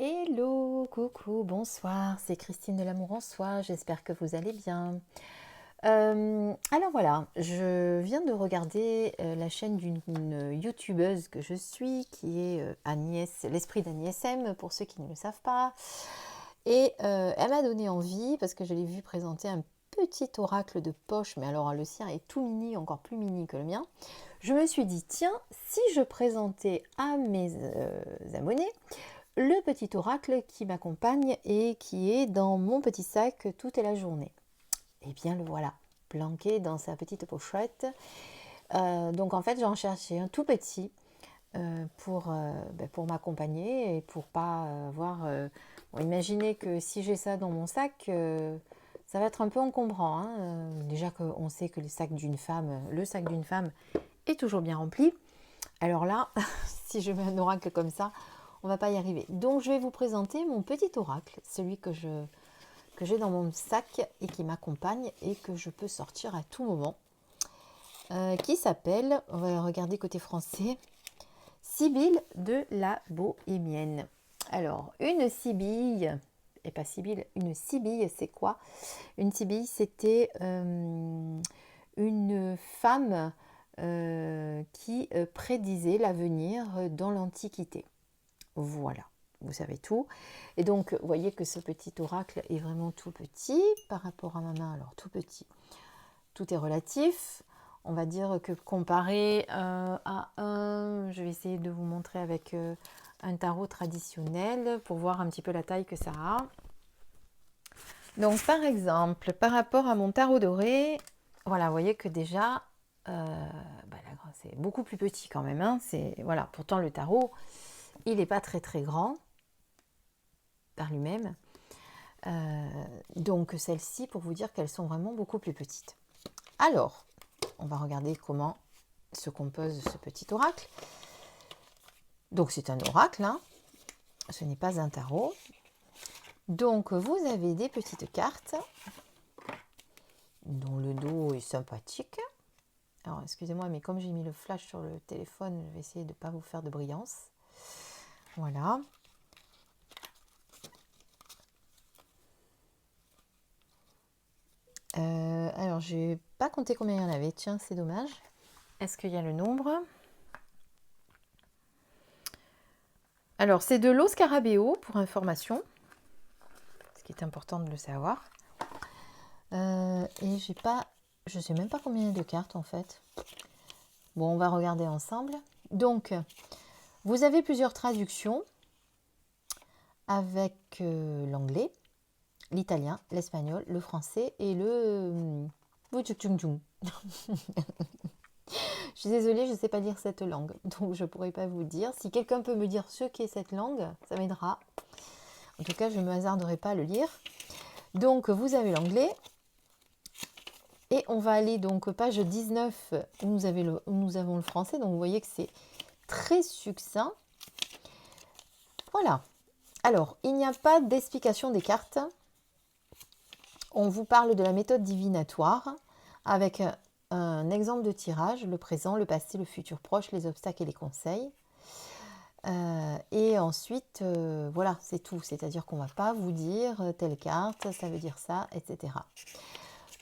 Hello, coucou, bonsoir, c'est Christine de l'Amour en Soi, j'espère que vous allez bien. Alors voilà, je viens de regarder la chaîne d'une youtubeuse que je suis, qui est Agnès, l'esprit d'Agnès M, pour ceux qui ne le savent pas. Et elle m'a donné envie, parce que je l'ai vu présenter un petit oracle de poche, mais alors le sien est tout mini, encore plus mini que le mien. Je me suis dit, tiens, si je présentais à mes abonnés le petit oracle qui m'accompagne et qui est dans mon petit sac toute la journée. Et bien le voilà, planqué dans sa petite pochette. Donc en fait j'en cherchais un tout petit pour m'accompagner et pour pas avoir... Bon, imaginez que si j'ai ça dans mon sac, ça va être un peu encombrant. Hein. Déjà qu'on sait que le sac d'une femme est toujours bien rempli. Alors là, si je mets un oracle comme ça, on va pas y arriver. Donc je vais vous présenter mon petit oracle, celui que j'ai dans mon sac et qui m'accompagne et que je peux sortir à tout moment, qui s'appelle, on va regarder côté français, Sibylle de la Bohémienne. Alors, une Sibylle, et pas Sibylle, une Sibylle, c'est quoi? Une Sibylle, c'était une femme qui prédisait l'avenir dans l'Antiquité. Voilà, vous savez tout. Et donc, vous voyez que ce petit oracle est vraiment tout petit par rapport à ma main. Alors, tout petit, tout est relatif. On va dire que comparé à un, je vais essayer de vous montrer avec un tarot traditionnel pour voir un petit peu la taille que ça a. Donc, par exemple, par rapport à mon tarot doré, voilà, vous voyez que déjà, c'est beaucoup plus petit quand même. Hein. Voilà, pourtant, le tarot, il n'est pas très très grand par lui-même. Donc celles-ci, pour vous dire qu'elles sont vraiment beaucoup plus petites. Alors, on va regarder comment se compose ce petit oracle. Donc c'est un oracle, hein. Ce n'est pas un tarot. Donc vous avez des petites cartes dont le dos est sympathique. Alors excusez-moi, mais comme j'ai mis le flash sur le téléphone, je vais essayer de ne pas vous faire de brillance. Voilà. Alors, je n'ai pas compté combien il y en avait. Tiens, c'est dommage. Est-ce qu'il y a le nombre? Alors, c'est de l'eau scarabéo, pour information, ce qui est important de le savoir. Et je ne sais même pas combien il y a de cartes, en fait. Bon, on va regarder ensemble. Donc, vous avez plusieurs traductions avec l'anglais, l'italien, l'espagnol, le français et le... Je suis désolée, je ne sais pas lire cette langue, donc je ne pourrai pas vous dire. Si quelqu'un peut me dire ce qu'est cette langue, ça m'aidera. En tout cas, je ne me hasarderai pas à le lire. Donc, vous avez l'anglais. Et on va aller donc page 19 où nous avons le français. Donc, vous voyez que c'est très succinct. Voilà. Alors, il n'y a pas d'explication des cartes. On vous parle de la méthode divinatoire avec un exemple de tirage, le présent, le passé, le futur proche, les obstacles et les conseils. Et ensuite, voilà, c'est tout. C'est-à-dire qu'on ne va pas vous dire telle carte, ça veut dire ça, etc.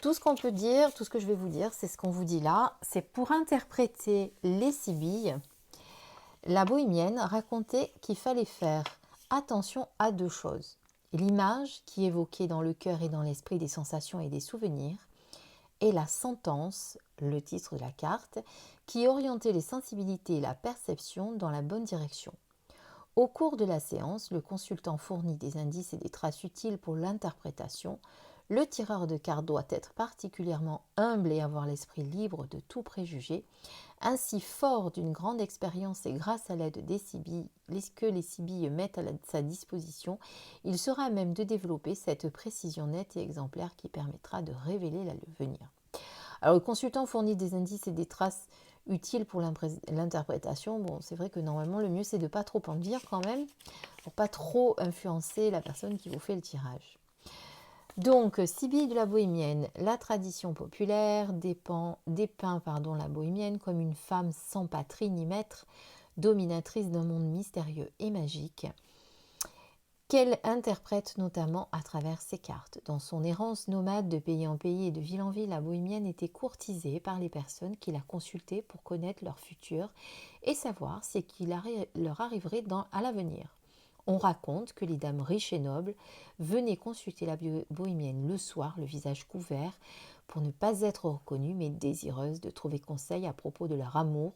Tout ce qu'on peut dire, tout ce que je vais vous dire, c'est ce qu'on vous dit là. C'est pour interpréter les Sibylles. La bohémienne racontait qu'il fallait faire attention à deux choses. L'image qui évoquait dans le cœur et dans l'esprit des sensations et des souvenirs, et la sentence, le titre de la carte, qui orientait les sensibilités et la perception dans la bonne direction. Au cours de la séance, le consultant fournit des indices et des traces utiles pour l'interprétation. Le tireur de cartes doit être particulièrement humble et avoir l'esprit libre de tout préjugé. Ainsi, fort d'une grande expérience et grâce à l'aide des Sibylles que les Sibylles mettent à sa disposition, il sera à même de développer cette précision nette et exemplaire qui permettra de révéler l'avenir. Alors, le consultant fournit des indices et des traces utiles pour l'interprétation. Bon, c'est vrai que normalement, le mieux, c'est de ne pas trop en dire quand même, pour pas trop influencer la personne qui vous fait le tirage. Donc, Sibylle de la Bohémienne, la tradition populaire dépeint la Bohémienne comme une femme sans patrie ni maître, dominatrice d'un monde mystérieux et magique. qu'elle interprète notamment à travers ses cartes. Dans son errance nomade de pays en pays et de ville en ville, la bohémienne était courtisée par les personnes qui la consultaient pour connaître leur futur et savoir ce qui leur arriverait à l'avenir. On raconte que les dames riches et nobles venaient consulter la bohémienne le soir, le visage couvert, pour ne pas être reconnues, mais désireuses de trouver conseil à propos de leur amour,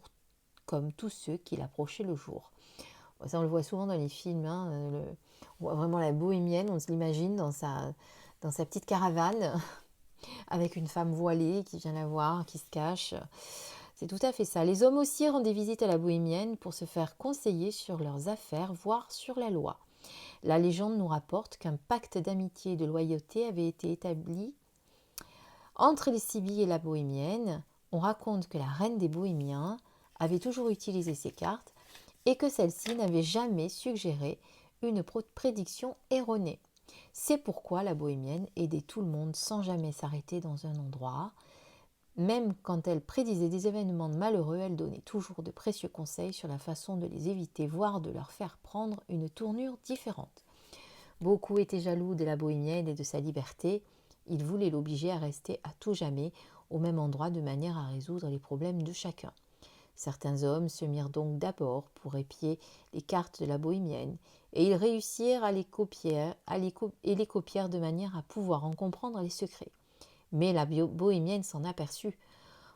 comme tous ceux qui l'approchaient le jour. Ça, on le voit souvent dans les films, hein, on voit vraiment la bohémienne, on se l'imagine dans sa petite caravane, avec une femme voilée qui vient la voir, qui se cache. C'est tout à fait ça. Les hommes aussi rendaient visite à la bohémienne pour se faire conseiller sur leurs affaires, voire sur la loi. La légende nous rapporte qu'un pacte d'amitié et de loyauté avait été établi entre les Sibylles et la bohémienne. On raconte que la reine des bohémiens avait toujours utilisé ces cartes et que celle-ci n'avait jamais suggéré une prédiction erronée. C'est pourquoi la bohémienne aidait tout le monde sans jamais s'arrêter dans un endroit. Même quand elle prédisait des événements malheureux, elle donnait toujours de précieux conseils sur la façon de les éviter, voire de leur faire prendre une tournure différente. Beaucoup étaient jaloux de la bohémienne et de sa liberté. Ils voulaient l'obliger à rester à tout jamais au même endroit de manière à résoudre les problèmes de chacun. Certains hommes se mirent donc d'abord pour épier les cartes de la bohémienne, et ils réussirent à les copier de manière à pouvoir en comprendre les secrets. Mais la bohémienne s'en aperçut.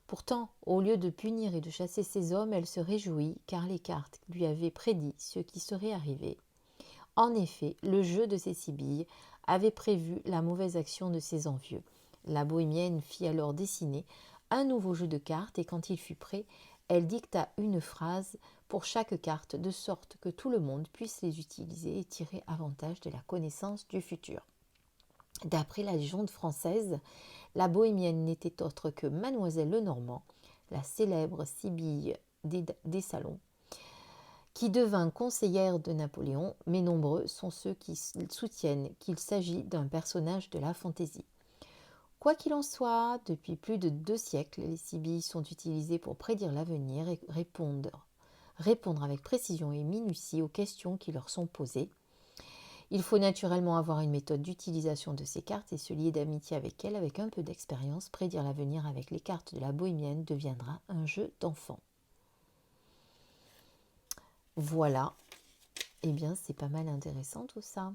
Pourtant, au lieu de punir et de chasser ces hommes, elle se réjouit, car les cartes lui avaient prédit ce qui serait arrivé. En effet, le jeu de ces Sibylles avait prévu la mauvaise action de ses envieux. La bohémienne fit alors dessiner un nouveau jeu de cartes, et quand il fut prêt, elle dicta une phrase pour chaque carte, de sorte que tout le monde puisse les utiliser et tirer avantage de la connaissance du futur. D'après la légende française, la bohémienne n'était autre que Mademoiselle Lenormand, la célèbre Sibylle des salons, qui devint conseillère de Napoléon, mais nombreux sont ceux qui soutiennent qu'il s'agit d'un personnage de la fantaisie. Quoi qu'il en soit, depuis plus de 2 siècles, les Sibylles sont utilisées pour prédire l'avenir et répondre avec précision et minutie aux questions qui leur sont posées. Il faut naturellement avoir une méthode d'utilisation de ces cartes et se lier d'amitié avec elles. Avec un peu d'expérience, prédire l'avenir avec les cartes de la bohémienne deviendra un jeu d'enfant. Voilà. Eh bien, c'est pas mal intéressant tout ça.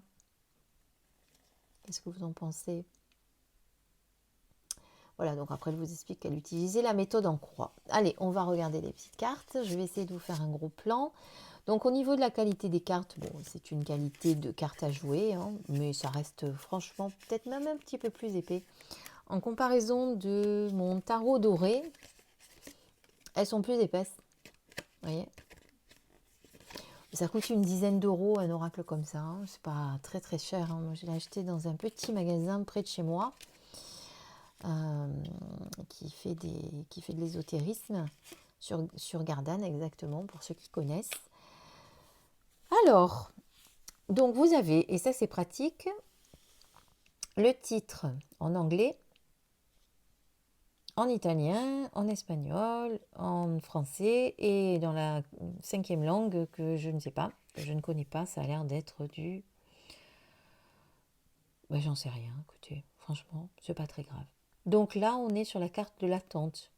Qu'est-ce que vous en pensez ? Voilà, donc après, elle vous explique qu'elle utilisait la méthode en croix. Allez, on va regarder les petites cartes. Je vais essayer de vous faire un gros plan. Donc, au niveau de la qualité des cartes, bon, c'est une qualité de carte à jouer, hein, mais ça reste franchement peut-être même un petit peu plus épais. En comparaison de mon tarot doré, elles sont plus épaisses. Vous voyez ? Ça coûte une dizaine d'euros, un oracle comme ça. Hein. C'est pas très très cher. Hein. Moi, je l'ai acheté dans un petit magasin près de chez moi. Qui fait de l'ésotérisme sur Gardanne exactement, pour ceux qui connaissent. Alors, donc vous avez, et ça c'est pratique, le titre en anglais, en italien, en espagnol, en français et dans la 5e langue que je ne sais pas, que je ne connais pas. Ça a l'air d'être du... Ben, j'en sais rien, écoutez, franchement, c'est pas très grave. Donc là, on est sur la carte de l'attente.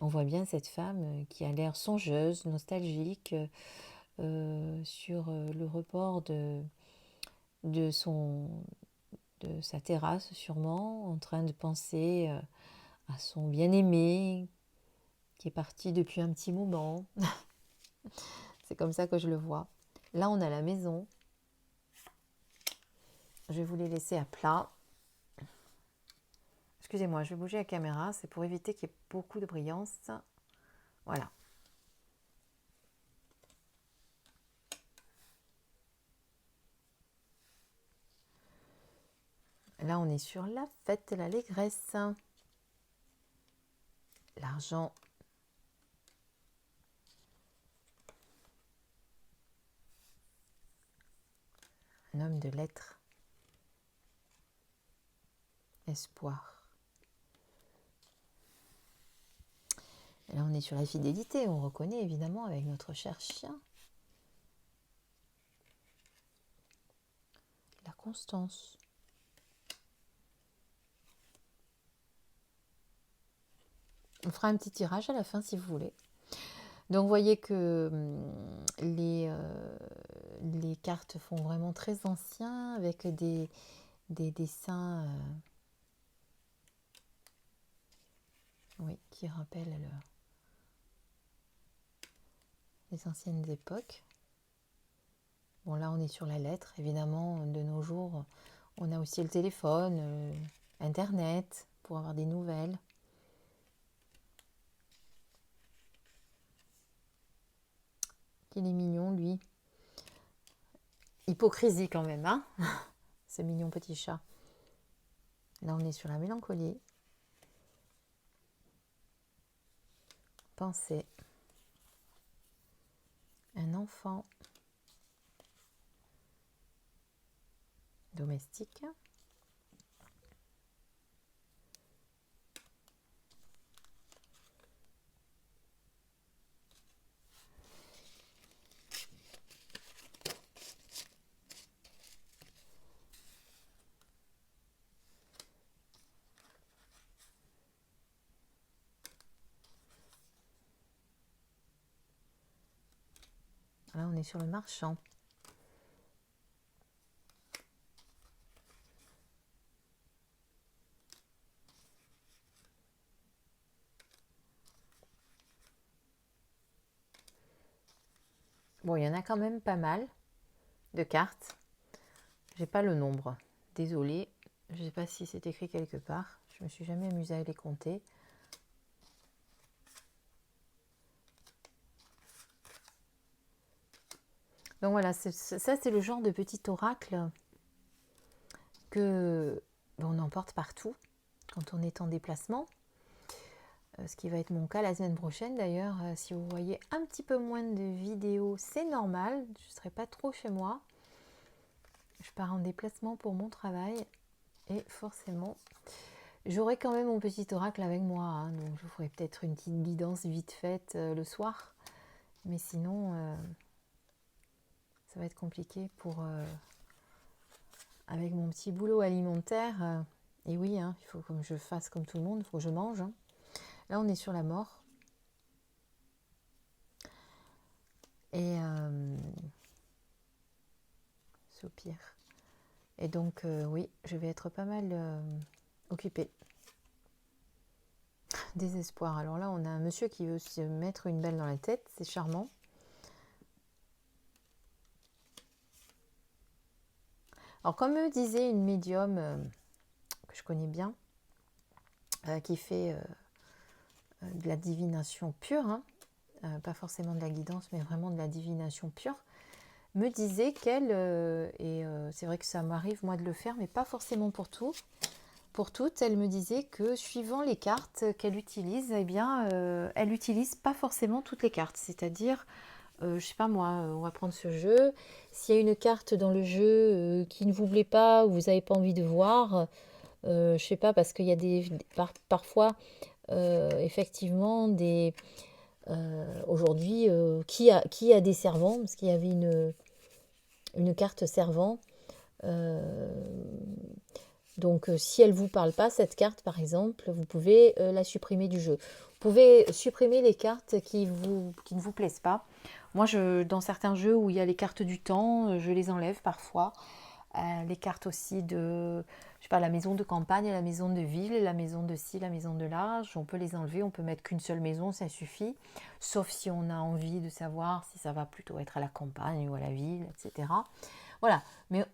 On voit bien cette femme qui a l'air songeuse, nostalgique, sur le rebord de sa terrasse sûrement, en train de penser à son bien-aimé qui est parti depuis un petit moment. C'est comme ça que je le vois. Là, on a la maison. Je vais vous les laisser à plat. Excusez-moi, je vais bouger la caméra, c'est pour éviter qu'il y ait beaucoup de brillance. Voilà. Là, on est sur la fête, l'allégresse. L'argent. Un homme de lettres. Espoir. Et là, on est sur la fidélité. On reconnaît évidemment avec notre cher chien. circonstances. On fera un petit tirage à la fin si vous voulez. Donc vous voyez que les cartes font vraiment très ancien avec des dessins oui, qui rappellent les anciennes époques. Bon là on est sur la lettre, évidemment de nos jours on a aussi le téléphone, internet pour avoir des nouvelles. Qu'il est mignon lui. Hypocrisie quand même, hein. Ce mignon petit chat. Là on est sur la mélancolie. Pensez. Un enfant domestique. Là, on est sur le marchand. Bon, il y en a quand même pas mal de cartes. J'ai pas le nombre. Désolée. Je sais pas si c'est écrit quelque part. Je me suis jamais amusée à les compter. Donc voilà, ça c'est le genre de petit oracle que on emporte partout quand on est en déplacement. Ce qui va être mon cas la semaine prochaine d'ailleurs. Si vous voyez un petit peu moins de vidéos, c'est normal. Je ne serai pas trop chez moi. Je pars en déplacement pour mon travail et forcément, j'aurai quand même mon petit oracle avec moi. Hein, donc je vous ferai peut-être une petite guidance vite faite le soir. Mais sinon, ça va être compliqué pour avec mon petit boulot alimentaire. Et oui, hein, il faut que je fasse comme tout le monde, il faut que je mange. Hein. Là, on est sur la mort. Et soupir. Et donc, oui, je vais être pas mal occupée. Désespoir. Alors là, on a un monsieur qui veut se mettre une balle dans la tête. C'est charmant. Alors, comme me disait une médium que je connais bien, qui fait de la divination pure, hein, pas forcément de la guidance, mais vraiment de la divination pure, me disait qu'elle, et c'est vrai que ça m'arrive moi de le faire, mais pas forcément pour tout. Pour toutes, elle me disait que suivant les cartes qu'elle utilise, eh bien, elle n'utilise pas forcément toutes les cartes. C'est-à-dire, je sais pas moi, on va prendre ce jeu. S'il y a une carte dans le jeu qui ne vous plaît pas, ou vous n'avez pas envie de voir, je sais pas, parce qu'il y a parfois, effectivement, aujourd'hui, qui a des servants, parce qu'il y avait une carte servant. Donc, si elle ne vous parle pas, cette carte, par exemple, vous pouvez la supprimer du jeu. Vous pouvez supprimer les cartes qui ne vous plaisent pas. Moi, dans certains jeux où il y a les cartes du temps, je les enlève parfois. Les cartes aussi de, je sais pas, la maison de campagne, la maison de ville, la maison de ci, la maison de là. On peut les enlever, on peut mettre qu'une seule maison, ça suffit. Sauf si on a envie de savoir si ça va plutôt être à la campagne ou à la ville, etc. Voilà, mais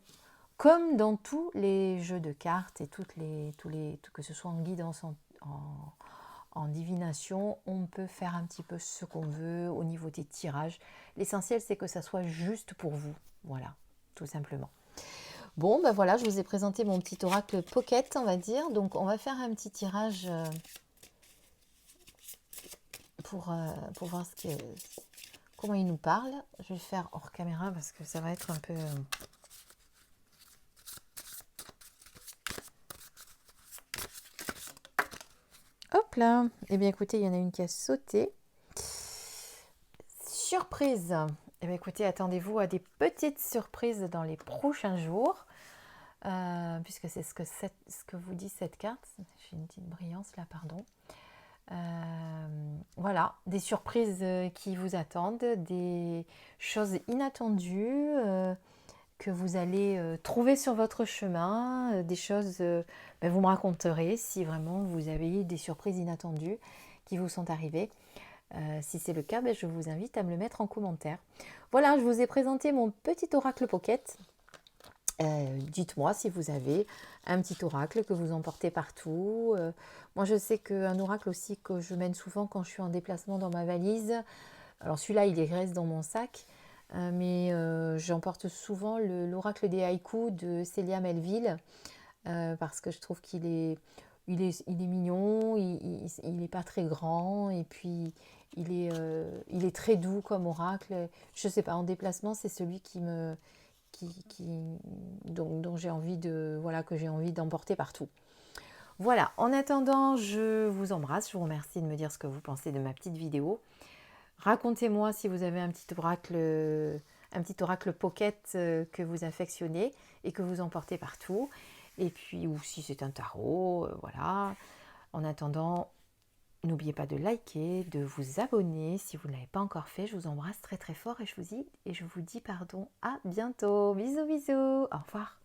comme dans tous les jeux de cartes et que ce soit en guidance, en divination, on peut faire un petit peu ce qu'on veut au niveau des tirages. L'essentiel, c'est que ça soit juste pour vous. Voilà, tout simplement. Bon, ben voilà, je vous ai présenté mon petit oracle pocket, on va dire. Donc, on va faire un petit tirage pour voir comment il nous parle. Je vais le faire hors caméra parce que ça va être un peu... Hop là. Eh bien, écoutez, il y en a une qui a sauté. Surprise. Eh bien, écoutez, attendez-vous à des petites surprises dans les prochains jours. puisque c'est ce que vous dit cette carte. J'ai une petite brillance là, pardon. Voilà, des surprises qui vous attendent, des choses inattendues que vous allez trouver sur votre chemin, des choses, vous me raconterez si vraiment vous avez eu des surprises inattendues qui vous sont arrivées. Si c'est le cas, je vous invite à me le mettre en commentaire. Voilà, je vous ai présenté mon petit oracle pocket. Dites-moi si vous avez un petit oracle que vous emportez partout. Moi, je sais qu'un oracle aussi que je mène souvent quand je suis en déplacement dans ma valise. Alors celui-là, il reste dans mon sac, mais j'emporte souvent l'oracle des haïkus de Célia Melville parce que je trouve il est mignon, il n'est pas très grand et puis il est très doux comme oracle. Je ne sais pas, en déplacement, c'est celui dont j'ai envie que j'ai envie d'emporter partout. Voilà, en attendant, je vous embrasse, je vous remercie de me dire ce que vous pensez de ma petite vidéo. Racontez-moi si vous avez un petit oracle pocket que vous affectionnez et que vous emportez partout. Et puis, ou si c'est un tarot, voilà. En attendant, n'oubliez pas de liker, de vous abonner si vous ne l'avez pas encore fait. Je vous embrasse très très fort et je vous dis à bientôt. Bisous bisous. Au revoir.